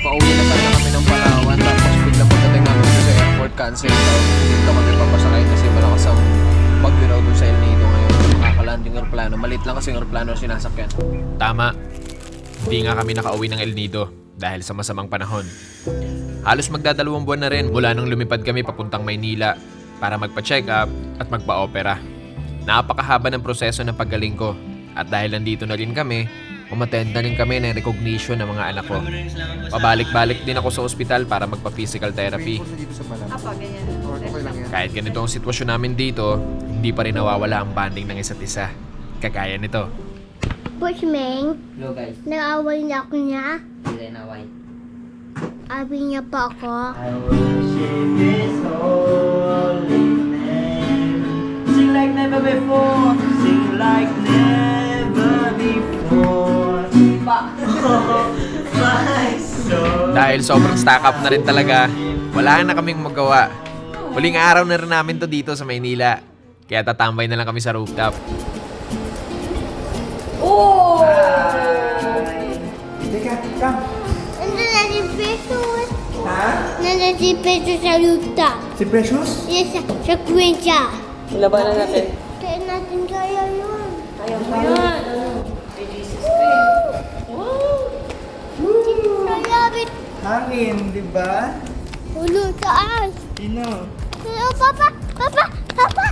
Pauwi na sana kami ng Palawan, tapos biglang pagdating namin sa airport, cancel daw. Hindi daw kami papasakay kasi malakas ang bagyo daw dun sa El Nido ngayon. Makakaland yung aeroplano. Malit lang kasi yung aeroplano sinasakyan. Tama. Hindi nga kami nakauwi ng El Nido dahil sa masamang panahon. Halos magdadalawang buwan na rin mula nung lumipad kami papuntang Maynila para magpa-check up at magpa-opera. Napakahaba ng proseso ng paggaling ko at dahil nandito na rin kami, umattend na rin kami ng recognition ng mga anak ko. Pabalik-balik din ako sa ospital para magpa-physical therapy. Kahit ganito ang sitwasyon namin dito, hindi pa rin nawawala ang bonding ng isa't isa. Kagaya nito. Bushmeng, Hello guys, nag-away niya ako niya. hindi na away. Abi niya pa ako. I worship His holy name. Sing like never before, sing like never before. My soul. Dahil sobrang stack up na rin talaga, wala na kaming magawa. Huling araw na rin namin to dito sa Maynila. Kaya tatambay na lang kami sa rooftop. Nandun na si Precious. Ha? Nandun si Precious sa rooftop. Si Precious? Yes, sa Quincha. Labanan natin. Kaya natin kaya yun. Ayaw mo yan. Kay Jesus Nalabit. Hangin, di ba? Ulo taas. Sino? Hello, Papa! Papa! Papa!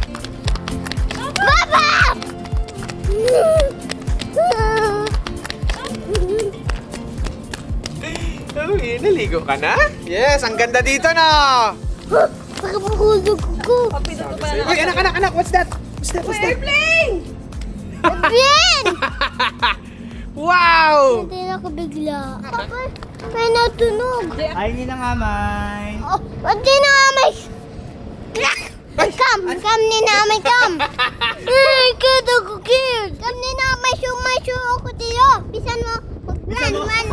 Papa! Uy, naligo ka na? Yes, ang ganda dito na! Baka mahulog ko. Uy, anak, what's that? Airplane! Bien! Wow! Natin ako bigla. Papa, may natunog. Ay, hindi na nga, May. Oh, pati na may... Come ni na may come. Ay, kado ko cute. Come ni na may show ako dito. Bisan mo. Run, run.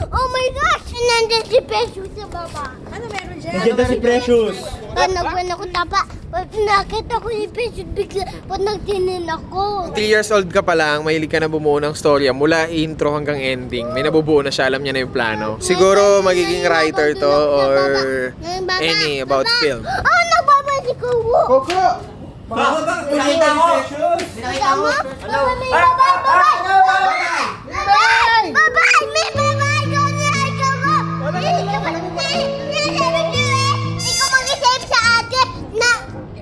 Oh my gosh! Nandun si Precious sa baba. Ano meron dyan? Nandiyan daw si Precious. Nagwan ako tapa. Nakita ko si Precious bigla. Pag nagtinin ako. 3 years old ka pa lang, mahilig ka na bumuo ng storya mula intro hanggang ending. May nabubuo na siya, alam niya na yung plano. Siguro magiging writer to or any about film. Oh, nagbabalik ko. Coco! Bakit ba? Nakita mo? Nakita mo? Baba, may baba, baba! Bye-bye! May bye-bye! Go na! Go, go! Ikaw mag-save sa ate na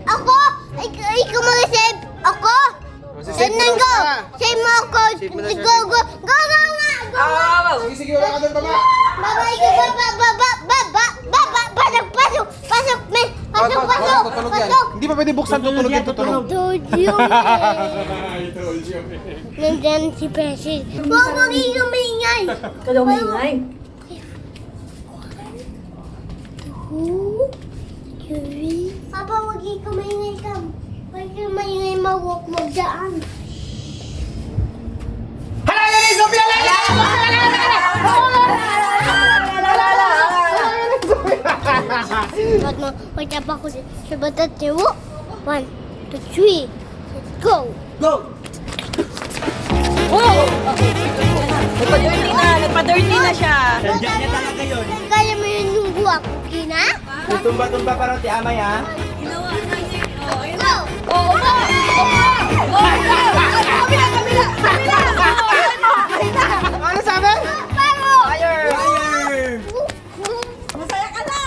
ako! Ikaw mag-save ako! Masisave mo Then daw go! siya. Save mo ako! Save mo na siya, Go, save mo. go! Go, go nga! Go! Sige, wala ka doon, baba! Bye-bye! Pasok! Pasok! May! Pasok! Pasok! Tutulog yan. Pasok! Hindi pa pwede buksan, tutulog yan, tutulog. Told you, Nandyan si Precious. Huwag mo ingay! Kada umingay. 2, 3... Papa, huwag ikaw maingay ka. Huwag ikaw maingay, mawag mo dyan. Ba't mo, magtapa ko sa batat niyo. 1, 2, 3, go! Go! Nagpa-dirty na siya. Nandiyan niya talaga yun. Kaya mo yun yung buwak, okay na? Tumba-tumba pa rin si Amay, ha? Go! Oo ba? Ano sabi? Fire! Masaya ka na.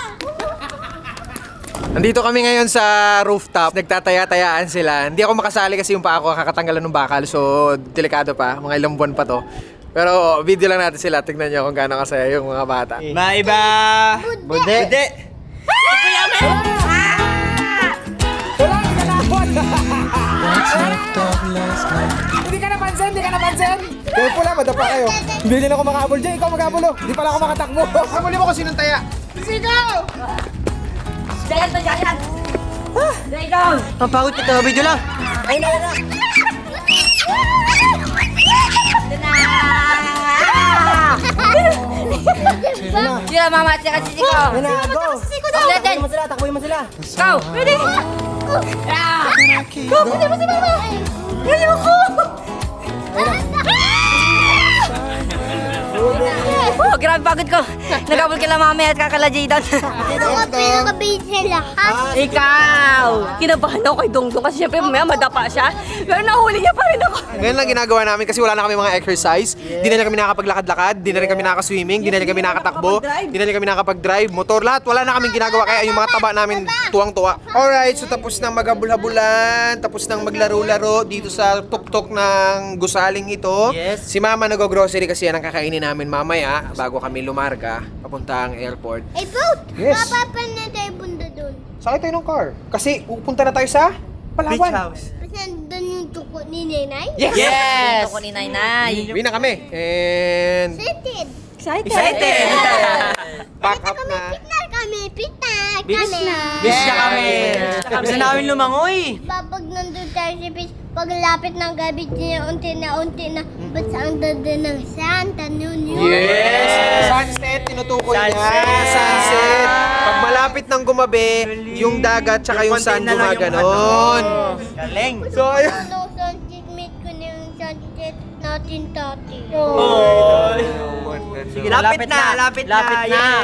Nandito kami ngayon sa rooftop. Nagtataya-tayaan sila. Hindi ako makasali kasi yung paa ko kakatanggalan ng bakal. So, delikado pa. Mga ilang buwan pa to. Pero video lang natin sila. Tignan nyo kung gaano kasaya yung mga bata. Maiba! Bude! Bude! Hindi ka napansin! Kayo pula, madapa kayo. Hindi din ako makahabol dyan. Ikaw maghabol, oh. Hindi pala ako makatakbo. Habulin mo kung sinong taya. Giant na giant. There you go. Papagod kita, video lang. Ayun na. Sila mama at saka sisi ko. Yan na, go! Ulitin. Takbuhin mo sila. Go. Ready? Go, pwede mo si mama. Ayaw ko. Huwag grabe pagod ko. Nagabol kila mami at kakala Jaydan. Pero ka pinakabait sa lahat. Ikaw! Kinabahan ako kay Dongdong kasi syempre mamaya madapa siya. Pero nahuli niya pa rin ako. Ngayon lang ginagawa namin kasi wala na kami mga exercise. Di na rin kami nakakapaglakad-lakad, di na rin kami nakaka-swimming, di na rin kami nakakatakbo, di na rin kami nakakapag-drive, motor, lahat. Wala na kaming ginagawa kaya yung mga taba namin tuwang-tuwa. Alright, so tapos nang maghabol-habulan, tapos nang maglaro-laro dito sa tuktok ng gusaling ito. Yes. Si Mama nag-grocery kasi yan ang kakainin namin mamaya bago kami lumarga papunta ang airport. Eh, boat! Yes. Mapapan na tayo bunda doon. Sakay tayo ng car. Kasi pupunta na tayo sa Palawan. Beach house. Kasi nandun yung tuko ni Nenay. Yes! Yes! Ako ni Nainay. Uwi na kami. And Excited. Excited! pack up na. Picnic kami. Picnic Beach kami. Beach na kami. Gusto namin lumangoy. Pag nandun tayo sa beach, paglapit ng gabi niya, unti na, ba't ang dada ng Santa Nuno? Yes! Sunset, tinutukoy niya. Sunset. Sunset. Pag malapit ng gumabi, yung dagat tsaka yung sun gumaganon. Galing. So, ayun. Ano, sunset, meet ko na yung sunset natin tati. Sige, lapit na.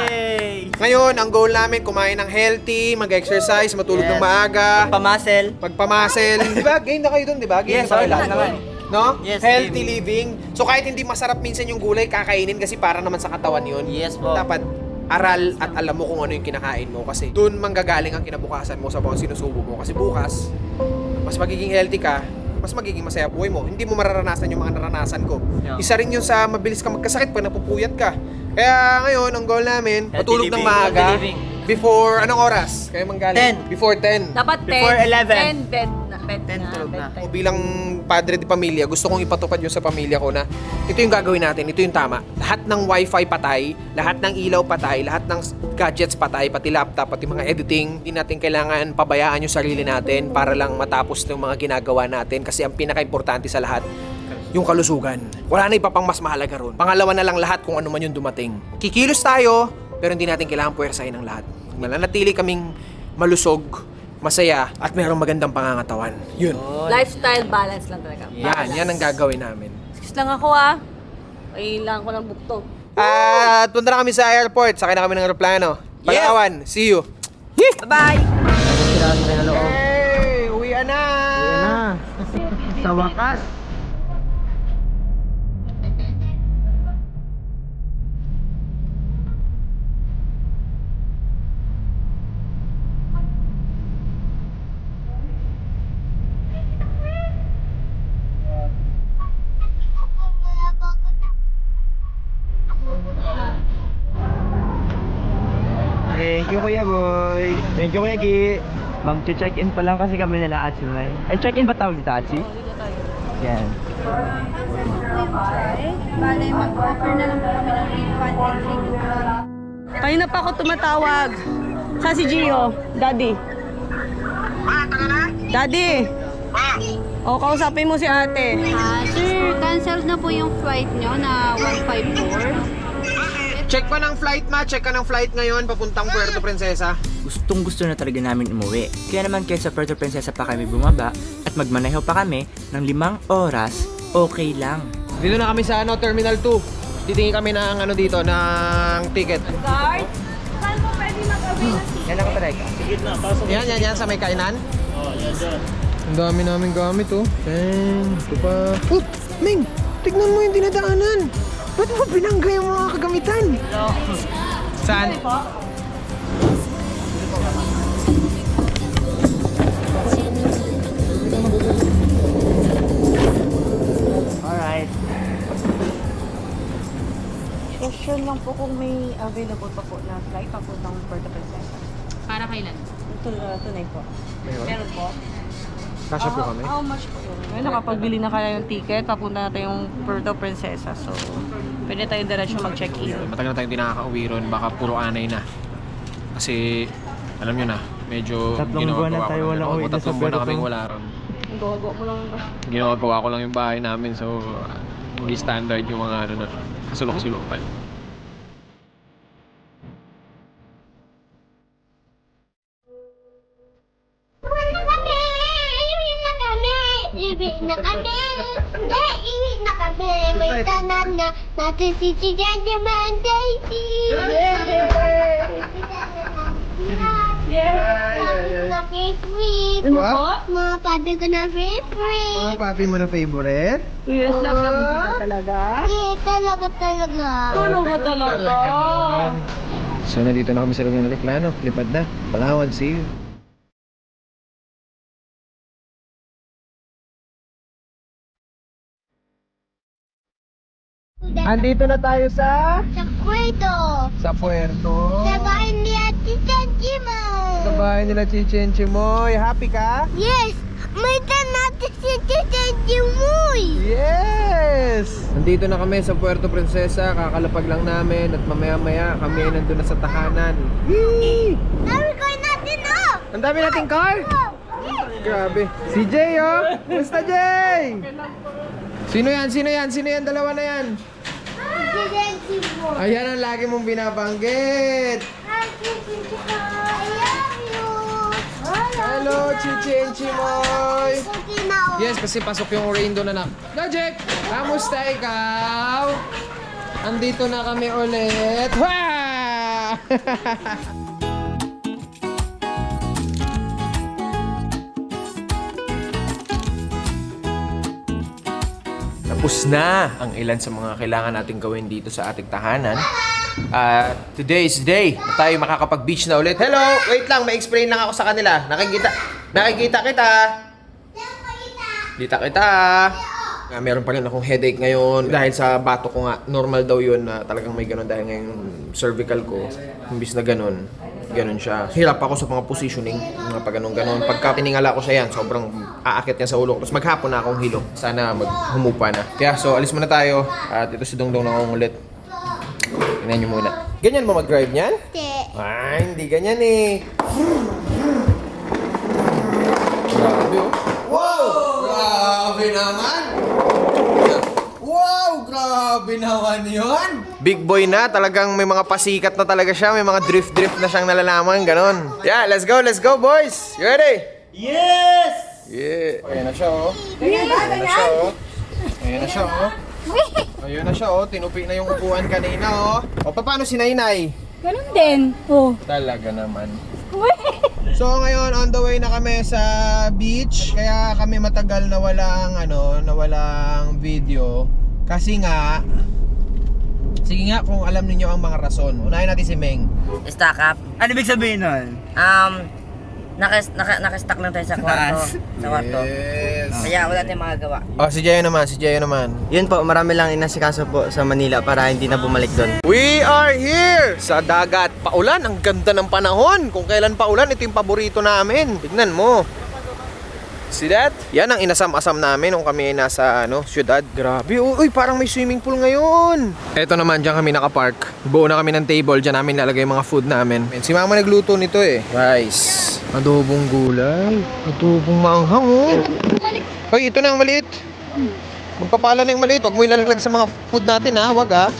Yay! Ngayon, ang goal namin, kumain ng healthy, mag-exercise, matulog ng maaga, Pamasel. pagpamasel. Di ba? Game na kayo dun, di ba? Game Yes, na kayo wala lahat naman. dun. No? Yes, Healthy game. living. So kahit hindi masarap minsan yung gulay, kakainin kasi para naman sa katawan yun. Yes po. Dapat aral at alam mo kung ano yung kinakain mo kasi doon manggagaling ang kinabukasan mo sa mga sinusubo mo. Kasi bukas, mas magiging healthy ka, mas magiging masaya buhay mo. Hindi mo mararanasan yung mga naranasan ko. Yeah. Isa rin yun sa mabilis ka magkasakit pag napupuyat ka. Kaya ngayon, ang goal namin, Healthy matulog ng living, maaga. healthy living. Before, anong oras? Kayo manggaling? 10. Before 10. Dapat 10. Before 11. 10, bed na. Bed 10 na. tulog na. bedtime. O bilang padre de pamilya, gusto kong ipatupad yun sa pamilya ko na ito yung gagawin natin, ito yung tama. Lahat ng wifi patay, lahat ng ilaw patay, lahat ng gadgets patay, pati laptop, pati mga editing. Hindi natin kailangan pabayaan yung sarili natin para lang matapos ng mga ginagawa natin kasi ang pinaka-importante sa lahat, yung kalusugan. Wala na iba pang mas mahalaga ron. Pangalawa na lang lahat kung ano man yung dumating. Kikilos tayo, pero hindi natin kailangan puwersahin ang lahat. Mananatili kaming malusog, masaya, at mayroong magandang pangangatawan. Yun. Lifestyle balance lang talaga. Yan ang gagawin namin. Excuse lang ako ah. Kailangan ko ng bukto. At punta na kami sa airport, sakay na kami ng aeroplano. Palawan, see you. Bye-bye! Hey, uwian na! Sa wakas. Thank you, Kuya Boy. Thank you, Kuya Gi. Mag-check-in pa lang kasi kami nila Atsi, right? Ay, check-in ba tawag dito, Atsi? Yan. Balay, mag-offer na lang po kami ng refund and free Kanina pa ako tumatawag. Sa si Gio. Daddy. Daddy! O, kausapin mo si ate. Sir, cancel na po yung flight nyo na 154. Check pa ng flight, ma. Check ka ng flight ngayon, papuntang Puerto Princesa. Gustong gusto na talaga namin umuwi. Kaya naman kaysa Puerto Princesa pa kami bumaba at magmaneho pa kami ng 5 oras, okay lang. Dito na kami sa Terminal 2. Titingin kami ng dito, ng ticket. Guard? Saan po pwede mag-away ng Yan ako talaga. Yan, sa may kainan. Ang dami namin gamit, oh. Ito pa. Oh, Ming! Tignan mo yung dinadaanan. Ba't mo binangga yung mga kagamitan? Saan? Alright. Question lang po kung may available pa po na flight papuntang Puerto Princesa. Para kailan? Tunay po. Meron po. Kasya po kami. How much po yun? Ngayon, nakapagbili na kaya yung ticket, papunta natin yung Puerto Princesa. So, pwede tayo diretso mag-check-in. Matagal na tayong di nakaka-uwi ron, baka puro anay na. Kasi, alam nyo na, medyo Tatlong buwan na tayo walang uwi na sa Tatlong buwan na Puerto. kaming wala ron. Ang gawa mo lang ba? Ginagawa ko lang yung bahay namin, so hindi standard yung mga kasulok-sulukan. Iwi na kami! Iwi na kami! May tanan na natin si Daddy Monday! Mga papi ko na favorite. Mga papi mo na favorite? Yes, love na kita talaga. Eh, talaga. Talaga. So, nandito na kami sa lugar ng Reklano. Lipad na. Palawan, see you. Andito na tayo sa Sa kweto. Puerto. Sa bahay ni Ate Chanchimo. Sa bahay nila Chichenchi Moy. Happy ka? Yes! May natin si Chanchimoy. Yes! Nandito na kami sa Puerto Princesa. Kakalapag lang namin at mamaya-maya kami ay nandun na sa tahanan. Yee! Sabi ko natin, oh! Ang dami nating car! Grabe. Si Jay, oh! Basta Jay! Sino yan? Sino yan? Sino yan? Dalawa na yan. Si Chanchimo. Ayan ang lagi mong binabanggit. Hi, Chanchimo. I love you. Hello, Chichenchi Moy! Okay na, oh. Yes, kasi pasok yung rain doon, anak. Logic! Kamusta ikaw? Andito na kami ulit. Wow! Tapos na ang ilan sa mga kailangan nating gawin dito sa ating tahanan. Today is the day na tayo makakapag-beach na ulit. Hello! Wait lang, may explain lang ako sa kanila. Nakikita kita. Kita. Meron pa rin akong headache ngayon dahil sa bato ko nga. Normal daw yun na talagang may ganun dahil ngayon cervical ko. Imbis na ganun siya. Hirap ako sa mga positioning, mga pag ganun. Pagka tiningala ko siya yan, sobrang aakit niya sa ulo ko. Tapos maghapon na akong hilo. Sana maghumupa na. Kaya so, alis muna tayo. At ito si Dongdong na akong ulit. Tingnan nyo muna. Ganyan mo mag-drive niyan? Hindi. Ay, hindi ganyan eh. Grabe oh. Wow! Grabe naman! Wow! Grabe naman yun! Big boy na, talagang may mga pasikat na talaga siya, may mga drift-drift na siyang nalalaman, ganon. Yeah, let's go boys! You ready? Yes! Yeah! Ayan na siya oh. Ayan na siya oh. Tinupi na yung upuan kanina oh. O, paano si Nainay? Ganun din. Oh. Talaga naman. So ngayon on the way na kami sa beach, kaya kami matagal na walang video kasi nga sige nga kung alam niyo ang mga rason. Unahin natin si Meng. Stack up. Ano ibig sabihin nun? Naka-stack lang tayo sa kwarto. Yes. Kaya wala tayong magagawa. Oh, si Jayo naman. Yun po, marami lang inasikaso po sa Manila para hindi na bumalik doon. We are here sa dagat. Paulan, ang ganda ng panahon. Kung kailan paulan, ito yung paborito namin. Tignan mo. See that? Yan ang inasam-asam namin nung kami nasa syudad. Grabe, uy, parang may swimming pool ngayon. Eto naman, dyan kami nakapark. Buo na kami ng table, dyan namin lalagay yung mga food namin. Si mama nagluto nito eh. Rice. Adobong gulay. Adobong maanghang oh. Hoy, ito na ang maliit. Magpapala na yung maliit. Huwag mo ilalaglag sa mga food natin ha. Huwag ha.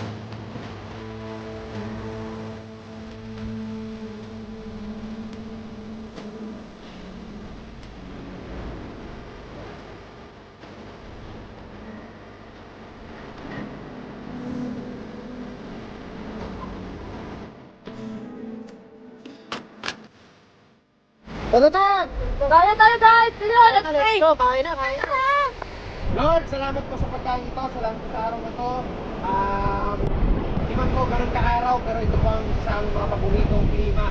Kaya tayo guys! Let's go! Kain na. Lord, salamat po sa pagkain ito. Salamat po sa araw na to. Hindi man po ganun ka-araw, pero ito po ang isang mga paboritong klima.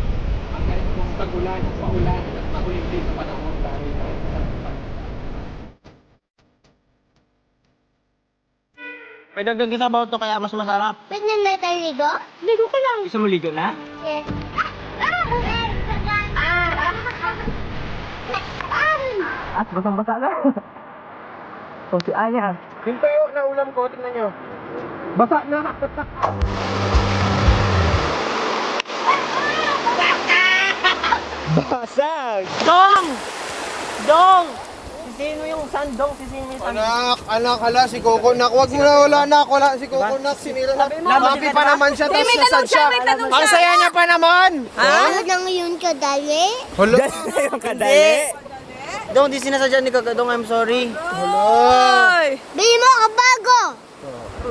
Ang ganito pong tagulan, paulan, at makulimlim na panahon dahil May dagdag kita ba ito kaya mas masarap? Pwede na tayo ligo? Ligo ka lang. Gusto mo ligo na? Yes. At basang-basa na. So si Aya. yung tuyo na ulam ko, tingnan nyo. Basa na. Basag! Dong! Sisihin mo yung sandong, sisihin mo yung sandong. Anak, hala, si Coconak. Wag mo na, wala si Coconak. Sinira na. Happy pa naman siya, tapos nasad siya. Ang saya niya pa naman. Ano lang yun kadali? Hala. Yung kadali. Dong, di sinasadya ni Kakadong, I'm sorry. Hala. Bili mo ako bago!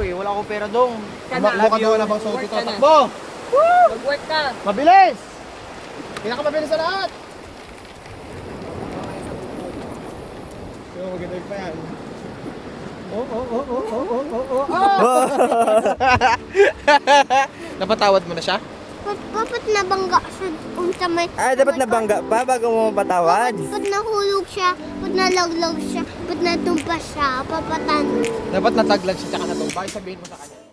Uy, wala akong pera, Dong. Tumakbo ka doon habang suot ito. Takbo! Mag-work ka. Mabilis! Pinakamabilis sa lahat! maganda pa yan. Napatawad mo na siya? Dapat nabangga siya kung sa may... Dapat nabangga pa bago mo mapatawad. Pag nahulog siya, pag nalaglag siya, pag natumpa siya, papatan. Dapat nataglag siya tsaka natumba. Sabihin mo sa kanya.